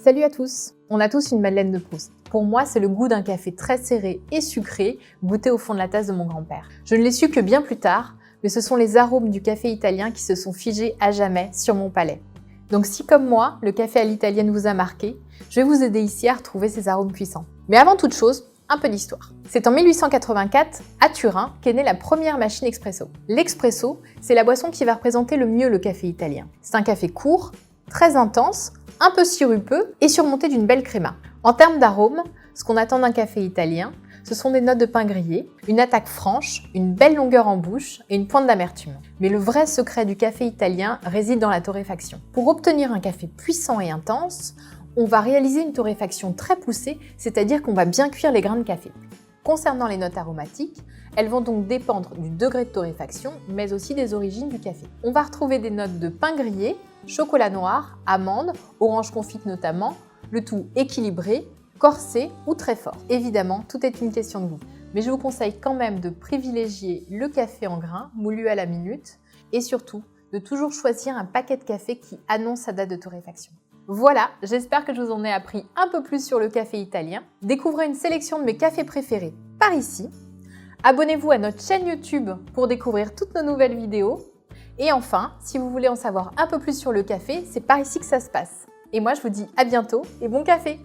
Salut à tous! On a tous une Madeleine de Proust. Pour moi, c'est le goût d'un café très serré et sucré, goûté au fond de la tasse de mon grand-père. Je ne l'ai su que bien plus tard, mais ce sont les arômes du café italien qui se sont figés à jamais sur mon palais. Donc si comme moi, le café à l'italienne vous a marqué, je vais vous aider ici à retrouver ces arômes puissants. Mais avant toute chose, un peu d'histoire. C'est en 1884, à Turin, qu'est née la première machine expresso. L'expresso, c'est la boisson qui va représenter le mieux le café italien. C'est un café court, très intense, un peu sirupeux et surmonté d'une belle créma. En termes d'arômes, ce qu'on attend d'un café italien, ce sont des notes de pain grillé, une attaque franche, une belle longueur en bouche et une pointe d'amertume. Mais le vrai secret du café italien réside dans la torréfaction. Pour obtenir un café puissant et intense, on va réaliser une torréfaction très poussée, c'est-à-dire qu'on va bien cuire les grains de café. Concernant les notes aromatiques, elles vont donc dépendre du degré de torréfaction, mais aussi des origines du café. On va retrouver des notes de pain grillé, chocolat noir, amande, orange confite notamment, le tout équilibré, corsé ou très fort. Évidemment, tout est une question de goût. Mais je vous conseille quand même de privilégier le café en grains, moulu à la minute, et surtout de toujours choisir un paquet de café qui annonce sa date de torréfaction. Voilà, j'espère que je vous en ai appris un peu plus sur le café italien. Découvrez une sélection de mes cafés préférés par ici. Abonnez-vous à notre chaîne YouTube pour découvrir toutes nos nouvelles vidéos. Et enfin, si vous voulez en savoir un peu plus sur le café, c'est par ici que ça se passe. Et moi, je vous dis à bientôt et bon café!